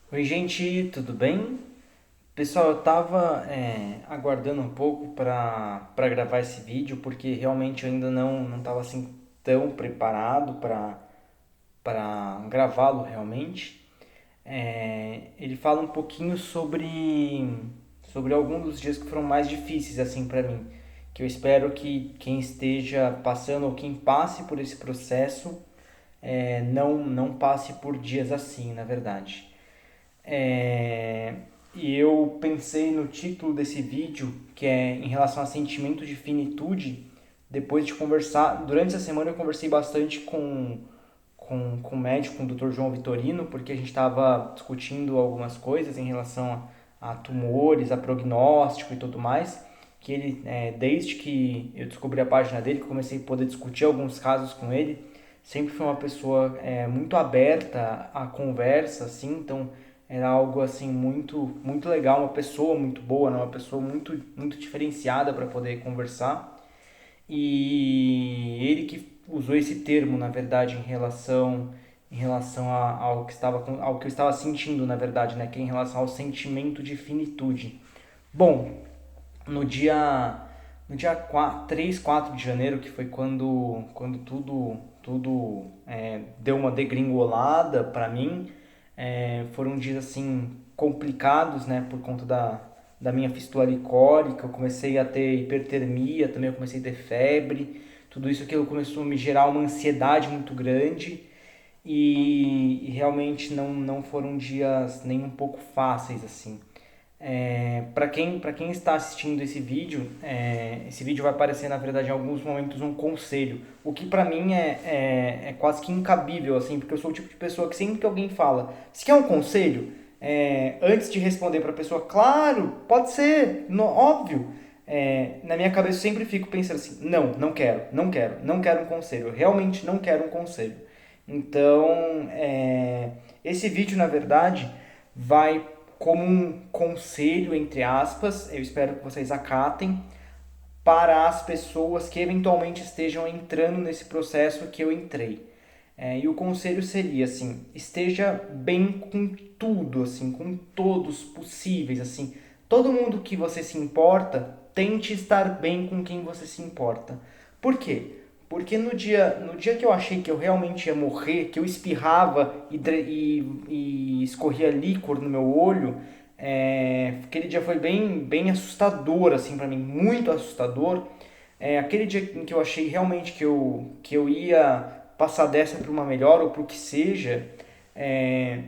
Oi, gente, tudo bem? Pessoal, eu tava aguardando um pouco para gravar esse vídeo porque realmente eu ainda não tava assim tão preparado para gravá-lo realmente. Ele fala um pouquinho sobre alguns dos dias que foram mais difíceis assim para mim, que eu espero que quem esteja passando ou quem passe por esse processo não passe por dias assim, na verdade. É, e eu pensei no título desse vídeo, que é em relação a sentimento de finitude. Depois de conversar, durante essa semana eu conversei bastante com o médico, com o Dr. João Vitorino, porque a gente estava discutindo algumas coisas em relação a tumores, a prognóstico e tudo mais. Que ele, desde que eu descobri a página dele, que eu comecei a poder discutir alguns casos com ele, sempre foi uma pessoa muito aberta à conversa, assim, então era algo assim muito legal, uma pessoa muito boa, né? Uma pessoa muito diferenciada para poder conversar. E ele que usou esse termo, na verdade, ao que ao que eu estava sentindo, na verdade, né, que é em relação ao sentimento de finitude. Bom, no dia no dia 3, 4 de janeiro, que foi quando tudo deu uma degringolada para mim, foram dias assim complicados, né, por conta da minha fístula licórica. Eu comecei a ter hipertermia, também eu comecei a ter febre. Tudo isso aquilo começou a me gerar uma ansiedade muito grande e realmente não foram dias nem um pouco fáceis assim. Para quem está assistindo esse vídeo vai aparecer na verdade em alguns momentos um conselho, o que para mim é quase que incabível, assim, porque eu sou o tipo de pessoa que sempre que alguém fala, se quer um conselho, antes de responder para a pessoa, claro, pode ser, óbvio, na minha cabeça eu sempre fico pensando assim, não quero um conselho, eu realmente não quero um conselho. Então, esse vídeo, na verdade, vai como um conselho, entre aspas, eu espero que vocês acatem, para as pessoas que eventualmente estejam entrando nesse processo que eu entrei. E o conselho seria assim: esteja bem com tudo, assim, com todos possíveis, assim, todo mundo que você se importa, tente estar bem com quem você se importa. Por quê? Porque no dia que eu achei que eu realmente ia morrer, que eu espirrava e escorria líquor no meu olho, aquele dia foi bem assustador, assim, para mim, muito assustador. Aquele dia em que eu achei realmente que eu ia passar dessa para uma melhor ou para o que seja, é,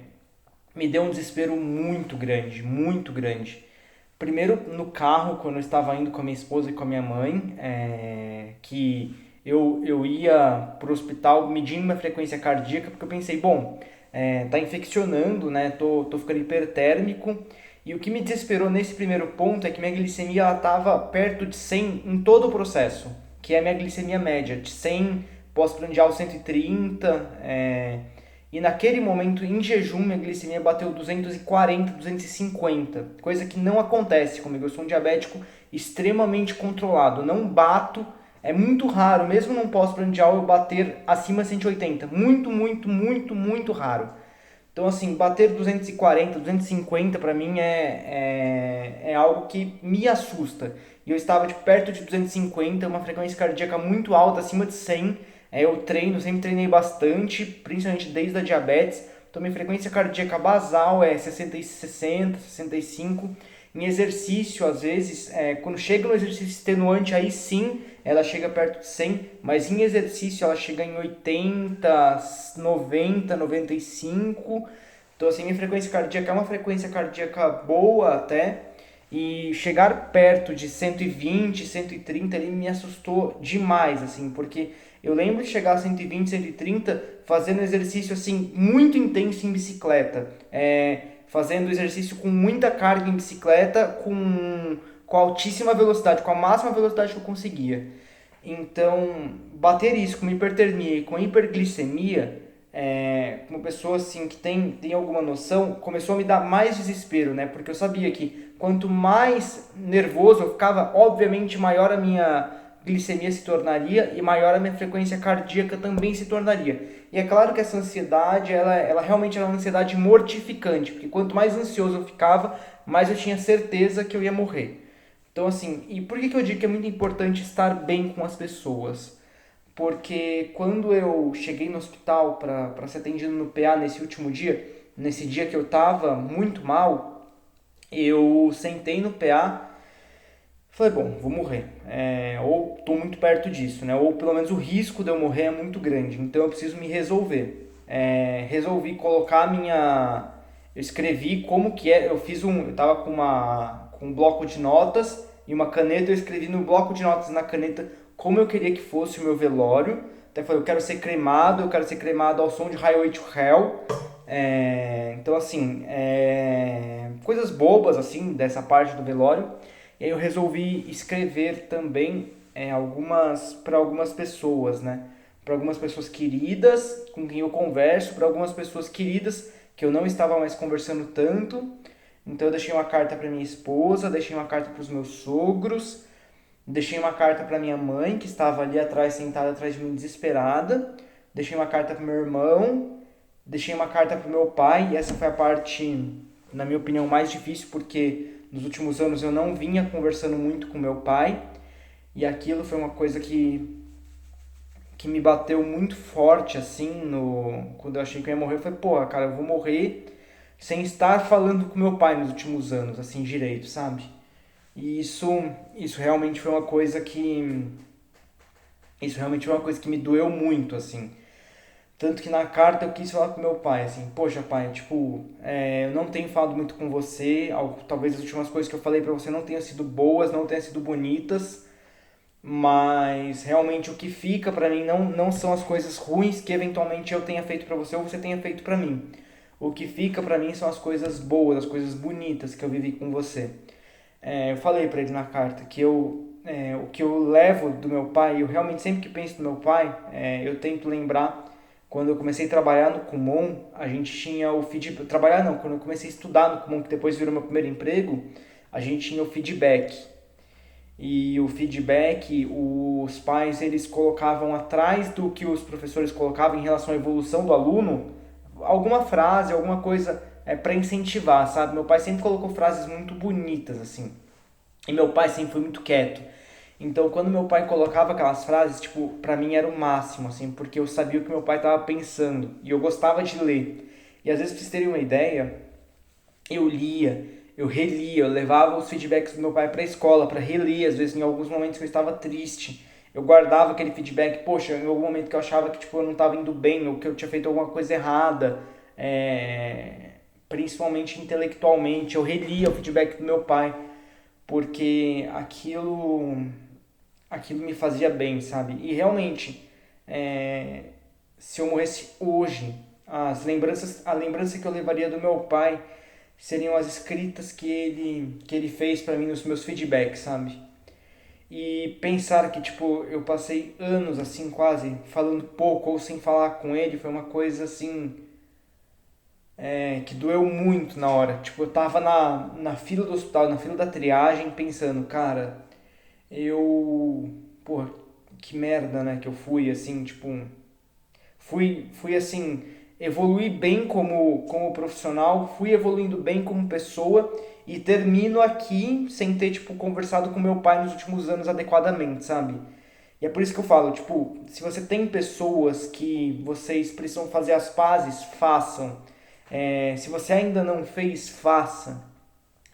me deu um desespero muito grande, muito grande. Primeiro no carro, quando eu estava indo com a minha esposa e com a minha mãe, que eu ia pro hospital medindo minha frequência cardíaca, porque eu pensei, bom, tá infeccionando, né? Tô ficando hipertérmico. E o que me desesperou nesse primeiro ponto é que minha glicemia estava perto de 100 em todo o processo, que é a minha glicemia média, de 100 pós-prandial 130, e naquele momento, em jejum, minha glicemia bateu 240, 250, coisa que não acontece comigo. Eu sou um diabético extremamente controlado, não bato, é muito raro, mesmo num pós-prandial, eu bater acima de 180, muito raro. Então, assim, bater 240, 250 para mim é algo que me assusta. E eu estava de perto de 250, uma frequência cardíaca muito alta, acima de 100. Eu treino, sempre treinei bastante, principalmente desde a diabetes. Então, minha frequência cardíaca basal é 60, 60, 65. Em exercício, às vezes, quando chega no exercício extenuante, aí sim ela chega perto de 100, mas em exercício ela chega em 80, 90, 95. Então, assim, minha frequência cardíaca é uma frequência cardíaca boa até, e chegar perto de 120, 130 ali me assustou demais, assim, porque eu lembro de chegar a 120, 130 fazendo exercício, assim, muito intenso em bicicleta, fazendo exercício com muita carga em bicicleta, com altíssima velocidade, com a máxima velocidade que eu conseguia. Então, bater isso com hipertermia e com hiperglicemia, uma pessoa assim que tem alguma noção, começou a me dar mais desespero, né? Porque eu sabia que quanto mais nervoso eu ficava, obviamente maior a minha glicemia se tornaria e maior a minha frequência cardíaca também se tornaria. E é claro que essa ansiedade, ela realmente era uma ansiedade mortificante, porque quanto mais ansioso eu ficava, mais eu tinha certeza que eu ia morrer. Então, assim, e por que eu digo que é muito importante estar bem com as pessoas? Porque quando eu cheguei no hospital para ser atendido no PA nesse último dia, nesse dia que eu tava muito mal, eu sentei no PA e falei, bom, vou morrer. Ou tô muito perto disso, né? Ou pelo menos o risco de eu morrer é muito grande, então eu preciso me resolver. Resolvi colocar a minha... Eu escrevi como que é, eu tava com um bloco de notas e uma caneta, eu escrevi no bloco de notas e na caneta como eu queria que fosse o meu velório. Até falei, eu quero ser cremado ao som de Highway to Hell. Então, assim, coisas bobas, assim, dessa parte do velório. E aí eu resolvi escrever também algumas para algumas pessoas, né? Para algumas pessoas queridas com quem eu converso, para algumas pessoas queridas que eu não estava mais conversando tanto. Então eu deixei uma carta para minha esposa, deixei uma carta para os meus sogros, deixei uma carta para minha mãe, que estava ali atrás, sentada atrás de mim, desesperada. Deixei uma carta para meu irmão, deixei uma carta para meu pai, e essa foi a parte, na minha opinião, mais difícil, porque nos últimos anos eu não vinha conversando muito com meu pai, e aquilo foi uma coisa que me bateu muito forte, assim, quando eu achei que eu ia morrer. Eu falei, pô, cara, eu vou morrer sem estar falando com meu pai nos últimos anos, assim, direito, sabe? E isso realmente foi uma coisa que... Isso realmente foi uma coisa que me doeu muito, assim. Tanto que na carta eu quis falar com meu pai, assim, poxa pai, tipo, eu não tenho falado muito com você, talvez as últimas coisas que eu falei pra você não tenham sido boas, não tenham sido bonitas, mas realmente o que fica pra mim não são as coisas ruins que eventualmente eu tenha feito pra você ou você tenha feito pra mim. O que fica pra mim são as coisas boas, as coisas bonitas que eu vivi com você. Eu falei pra ele na carta que o que eu levo do meu pai, eu realmente sempre que penso no meu pai, eu tento lembrar quando eu comecei a trabalhar no Kumon, a gente tinha o feedback. Trabalhar não, quando eu comecei a estudar no Kumon, que depois virou meu primeiro emprego, a gente tinha o feedback. E o feedback, os pais eles colocavam atrás do que os professores colocavam em relação à evolução do aluno, alguma frase, alguma coisa para incentivar, sabe? Meu pai sempre colocou frases muito bonitas, assim. E meu pai sempre foi muito quieto. Então, quando meu pai colocava aquelas frases, tipo, pra mim era o máximo, assim, porque eu sabia o que meu pai tava pensando e eu gostava de ler. E às vezes, pra vocês terem uma ideia, eu lia, eu relia, eu levava os feedbacks do meu pai pra escola pra reler, às vezes em alguns momentos que eu estava triste. Eu guardava aquele feedback, poxa, em algum momento que eu achava que tipo, eu não estava indo bem, ou que eu tinha feito alguma coisa errada, principalmente intelectualmente, eu relia o feedback do meu pai, porque aquilo me fazia bem, sabe? E realmente, se eu morresse hoje, a lembrança que eu levaria do meu pai seriam as escritas que ele fez para mim nos meus feedbacks, sabe? E pensar que, tipo, eu passei anos, assim, quase, falando pouco ou sem falar com ele, foi uma coisa, assim, que doeu muito na hora. Tipo, eu tava na fila do hospital, na fila da triagem, pensando, cara, eu... Pô, que merda, né, que eu fui, assim, tipo... Fui assim, evolui bem como profissional, fui evoluindo bem como pessoa e termino aqui sem ter, tipo, conversado com meu pai nos últimos anos adequadamente, sabe? E é por isso que eu falo, tipo, se você tem pessoas que vocês precisam fazer as pazes, façam. Se você ainda não fez, faça.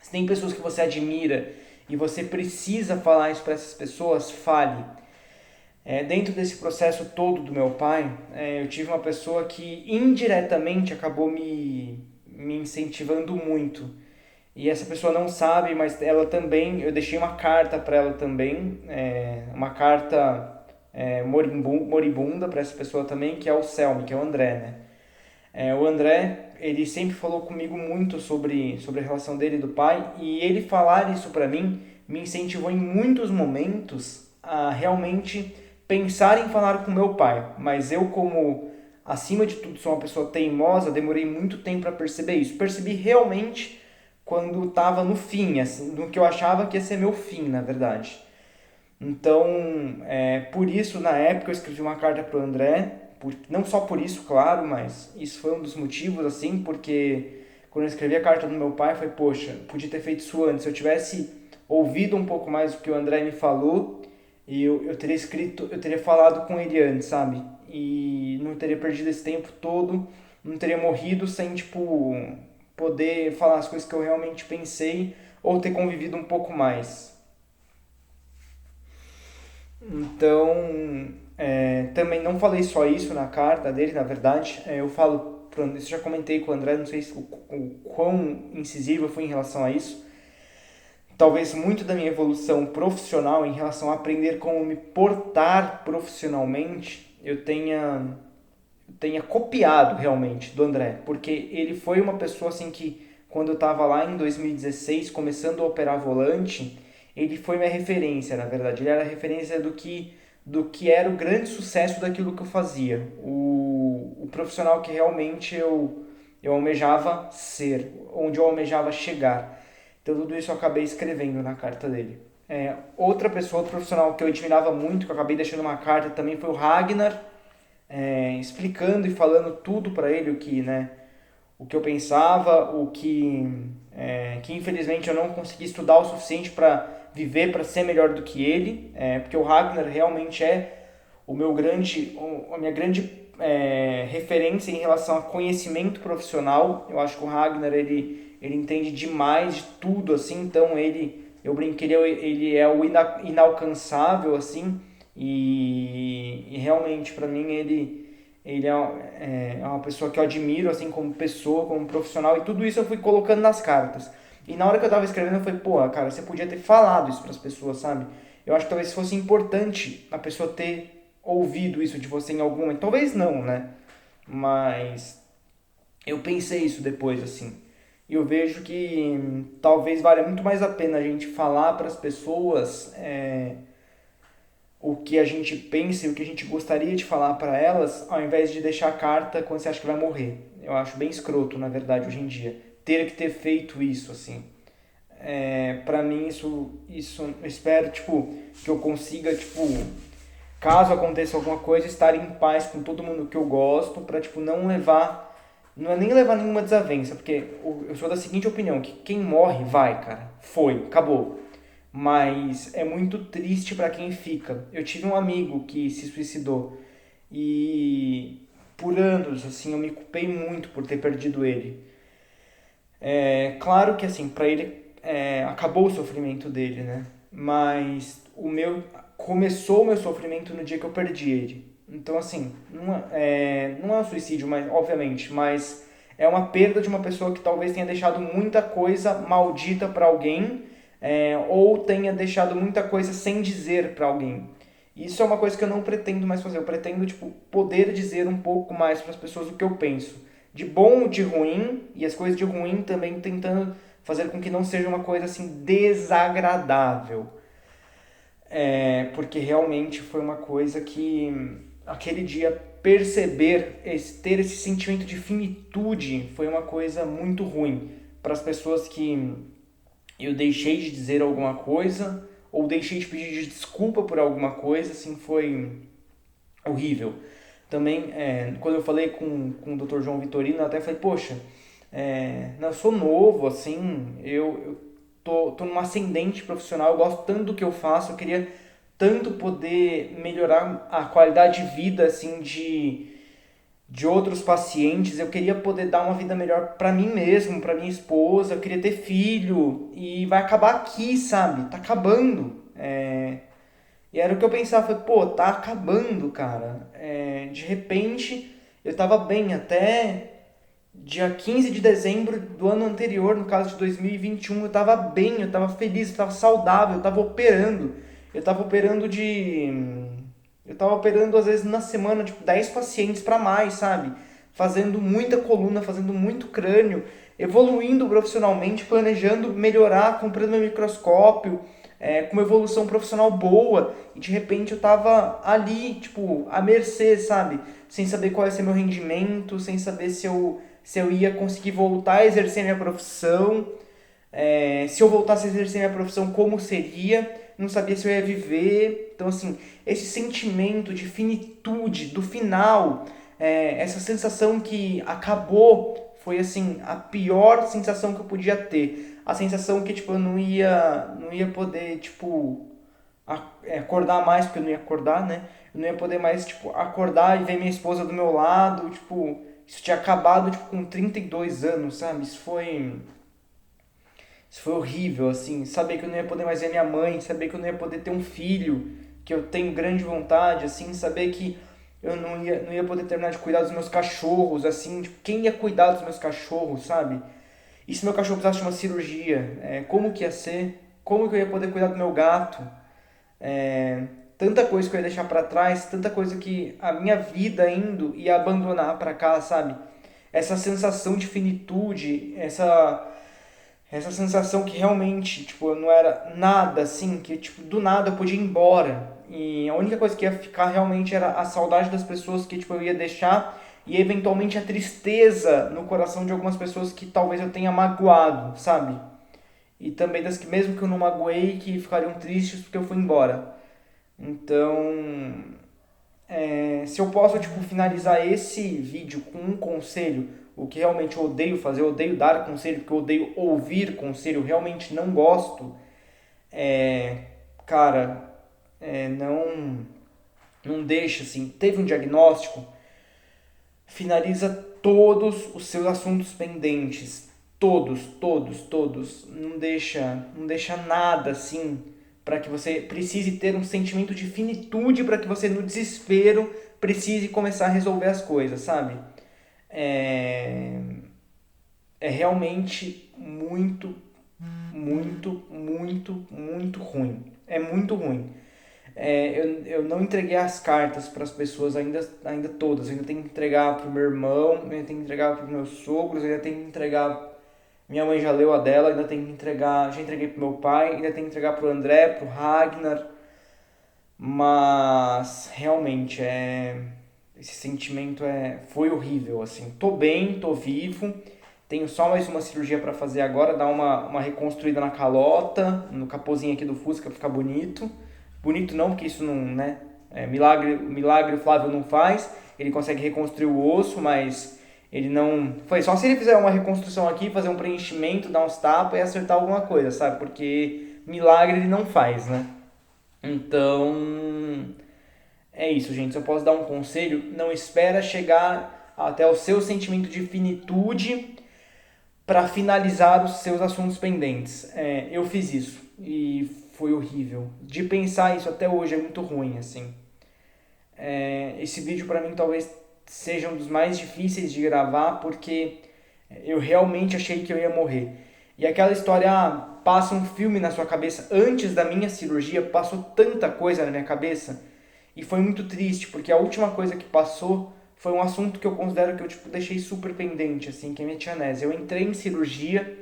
Se tem pessoas que você admira e você precisa falar isso para essas pessoas, fale. Dentro desse processo todo do meu pai, eu tive uma pessoa que indiretamente acabou me incentivando muito. E essa pessoa não sabe, mas ela também, eu deixei uma carta para ela também, uma carta moribunda para essa pessoa também, que é o Selmy, que é o André, né? O André, ele sempre falou comigo muito sobre a relação dele e do pai, e ele falar isso para mim me incentivou em muitos momentos a realmente pensar em falar com meu pai. Mas eu, como acima de tudo sou uma pessoa teimosa, demorei muito tempo para perceber isso. Percebi realmente quando estava no fim, assim, no que eu achava que ia ser meu fim, na verdade. Então, por isso, na época, eu escrevi uma carta para o André, não só por isso, claro, mas isso foi um dos motivos, assim, porque quando eu escrevi a carta do meu pai, foi, poxa, podia ter feito isso antes. Se eu tivesse ouvido um pouco mais o que o André me falou, eu teria escrito, eu teria falado com ele antes, sabe? E não teria perdido esse tempo todo, não teria morrido sem, tipo, poder falar as coisas que eu realmente pensei ou ter convivido um pouco mais. Então, também não falei só isso na carta dele, na verdade. Eu falo, isso já comentei com o André, não sei se o quão incisivo eu fui em relação a isso. Talvez muito da minha evolução profissional em relação a aprender como me portar profissionalmente, eu tenha copiado realmente do André, porque ele foi uma pessoa assim que quando eu estava lá em 2016 começando a operar volante, ele foi minha referência, na verdade, ele era a referência do que era o grande sucesso daquilo que eu fazia, o profissional que realmente eu almejava ser, onde eu almejava chegar. Então tudo isso eu acabei escrevendo na carta dele. Outra pessoa, outro profissional que eu admirava muito, que eu acabei deixando uma carta também, foi o Ragnar, explicando e falando tudo para ele o que eu pensava, que infelizmente eu não consegui estudar o suficiente para viver, para ser melhor do que ele, porque o Ragnar realmente é a minha grande referência em relação a conhecimento profissional. Eu acho que o Ragnar ele entende demais de tudo, assim, então eu brinquei, ele é o inalcançável, assim, e realmente para mim ele é uma pessoa que eu admiro, assim, como pessoa, como profissional, e tudo isso eu fui colocando nas cartas. E na hora que eu tava escrevendo, eu falei, pô, cara, você podia ter falado isso pras pessoas, sabe? Eu acho que talvez fosse importante a pessoa ter ouvido isso de você em algum momento. Talvez não, né? Mas eu pensei isso depois, assim. E eu vejo que talvez valha muito mais a pena a gente falar para as pessoas o que a gente pensa e o que a gente gostaria de falar para elas, ao invés de deixar a carta quando você acha que vai morrer. Eu acho bem escroto, na verdade, hoje em dia, ter que ter feito isso, assim. Para mim, isso eu espero, tipo, que eu consiga, tipo, caso aconteça alguma coisa, estar em paz com todo mundo que eu gosto, para tipo, não é nem levar nenhuma desavença, porque eu sou da seguinte opinião, que quem morre vai, cara, foi, acabou. Mas é muito triste para quem fica. Eu tive um amigo que se suicidou e por anos assim eu me culpei muito por ter perdido ele. Claro que assim, para ele acabou o sofrimento dele, né? Mas começou o meu sofrimento no dia que eu perdi ele. Então assim, não é um suicídio, mas obviamente, mas é uma perda de uma pessoa que talvez tenha deixado muita coisa maldita para alguém, ou tenha deixado muita coisa sem dizer para alguém. Isso é uma coisa que eu não pretendo mais fazer. Eu pretendo, tipo, poder dizer um pouco mais para as pessoas o que eu penso. De bom ou de ruim, e as coisas de ruim também tentando fazer com que não seja uma coisa assim desagradável. Porque realmente foi uma coisa que aquele dia perceber, ter esse sentimento de finitude foi uma coisa muito ruim para as pessoas que eu deixei de dizer alguma coisa ou deixei de pedir desculpa por alguma coisa, assim, foi horrível. Também, quando eu falei com o Dr. João Vitorino, eu até falei, poxa, não, eu sou novo, assim, eu tô num ascendente profissional, eu gosto tanto do que eu faço, eu queria tanto poder melhorar a qualidade de vida, assim, de outros pacientes, eu queria poder dar uma vida melhor para mim mesmo, para minha esposa, eu queria ter filho, e vai acabar aqui, sabe? Tá acabando. E era o que eu pensava, foi, pô, tá acabando, cara. De repente, eu tava bem até dia 15 de dezembro do ano anterior, no caso de 2021, eu tava bem, eu tava feliz, eu tava saudável, eu tava operando. Eu tava operando de. Eu tava operando às vezes na semana, tipo, 10 pacientes para mais, sabe? Fazendo muita coluna, fazendo muito crânio, evoluindo profissionalmente, planejando melhorar, comprando meu microscópio, com uma evolução profissional boa, e de repente eu tava ali, tipo, à mercê, sabe? Sem saber qual ia ser meu rendimento, sem saber se eu ia conseguir voltar a exercer minha profissão, se eu voltasse a exercer minha profissão, como seria, não sabia se eu ia viver. Então, assim, esse sentimento de finitude, do final, essa sensação que acabou, foi assim, a pior sensação que eu podia ter. A sensação que, tipo, eu não ia poder, tipo, acordar mais, porque eu não ia acordar, né? Eu não ia poder mais, tipo, acordar e ver minha esposa do meu lado, tipo, isso tinha acabado, tipo, com 32 anos, sabe? Isso foi horrível, assim, saber que eu não ia poder mais ver minha mãe, saber que eu não ia poder ter um filho, que eu tenho grande vontade, assim, saber que eu não ia poder terminar de cuidar dos meus cachorros, assim, tipo, quem ia cuidar dos meus cachorros, sabe? E se meu cachorro precisasse de uma cirurgia, como que ia ser? Como que eu ia poder cuidar do meu gato? Tanta coisa que eu ia deixar pra trás, tanta coisa que a minha vida indo ia abandonar pra cá, sabe? Essa sensação de finitude, essa sensação que realmente, tipo, eu não era nada assim, que tipo, do nada eu podia ir embora. E a única coisa que ia ficar realmente era a saudade das pessoas que tipo, eu ia deixar e eventualmente a tristeza no coração de algumas pessoas que talvez eu tenha magoado, sabe? E também das que mesmo que eu não magoei, que ficariam tristes porque eu fui embora. Então, se eu posso tipo, finalizar esse vídeo com um conselho, o que realmente eu odeio fazer, eu odeio dar conselho, porque eu odeio ouvir conselho, eu realmente não gosto, cara, não deixa assim, teve um diagnóstico, finaliza todos os seus assuntos pendentes, todos, todos, todos, não deixa nada assim para que você precise ter um sentimento de finitude para que você no desespero precise começar a resolver as coisas, sabe? É, é realmente muito, muito, muito, muito ruim. É muito ruim. Eu não entreguei as cartas para as pessoas ainda todas. Eu ainda tenho que entregar para o meu irmão, eu ainda tenho que entregar para os meus sogros, eu ainda tenho que entregar. Minha mãe já leu a dela, ainda tenho que entregar. Já entreguei para meu pai, ainda tenho que entregar para o André, para o Ragnar. Mas realmente esse sentimento foi horrível. Assim, tô bem, tô vivo. Tenho só mais uma cirurgia para fazer agora, dar uma reconstruída na calota, no capozinho aqui do Fusca pra ficar bonito. Bonito não, porque isso não, né? Milagre o Flávio não faz. Ele consegue reconstruir o osso, mas ele não. Foi só se ele fizer uma reconstrução aqui, fazer um preenchimento, dar uns tapas e acertar alguma coisa, sabe? Porque milagre ele não faz, né? Então, é isso, gente. Se eu posso dar um conselho, não espera chegar até o seu sentimento de finitude para finalizar os seus assuntos pendentes. Eu fiz isso e foi horrível. De pensar isso até hoje é muito ruim, assim. Esse vídeo para mim talvez seja um dos mais difíceis de gravar porque eu realmente achei que eu ia morrer. E aquela história, passa um filme na sua cabeça. Antes da minha cirurgia, passou tanta coisa na minha cabeça. E foi muito triste, porque a última coisa que passou foi um assunto que eu considero que eu tipo, deixei super pendente, assim, que é a minha tianésia. Eu entrei em cirurgia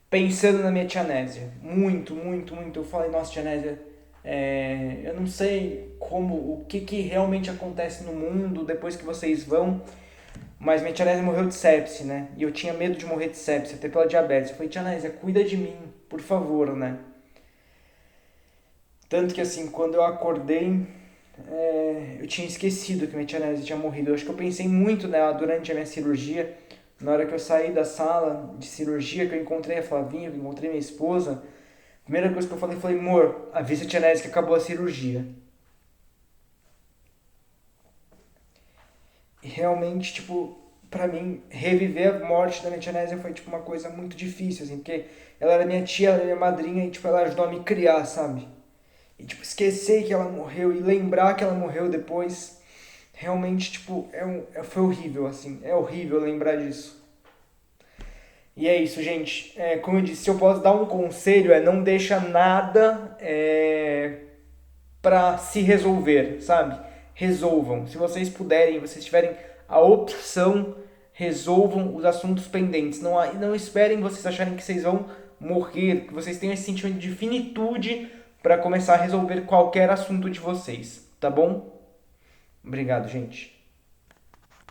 pensando na minha tianésia. Muito, muito, muito. Eu falei, nossa, tianésia, eu não sei o que realmente acontece no mundo depois que vocês vão, mas minha tia Nésia morreu de sepse, né? E eu tinha medo de morrer de sepse, até pela diabetes. Eu falei, tia Nésia, cuida de mim, por favor, né? Tanto que assim, quando eu acordei, eu tinha esquecido que minha tia Nésia tinha morrido. Eu acho que eu pensei muito nela durante a minha cirurgia. Na hora que eu saí da sala de cirurgia, que eu encontrei a Flavinha, que eu encontrei minha esposa, a primeira coisa que eu falei, amor, avisa a tia Nésia que acabou a cirurgia. E realmente, tipo, pra mim, reviver a morte da minha tia Nésia foi, tipo, uma coisa muito difícil, assim, porque ela era minha tia, ela era minha madrinha e, tipo, ela ajudou a me criar, sabe? E, tipo, esquecer que ela morreu e lembrar que ela morreu depois, realmente, tipo, foi horrível, assim, é horrível lembrar disso. E é isso, gente. Como eu disse, se eu posso dar um conselho, não deixa nada pra se resolver, sabe? Resolvam. Se vocês puderem, vocês tiverem a opção, resolvam os assuntos pendentes. Não esperem vocês acharem que vocês vão morrer, que vocês tenham esse sentimento de finitude para começar a resolver qualquer assunto de vocês, tá bom? Obrigado, gente.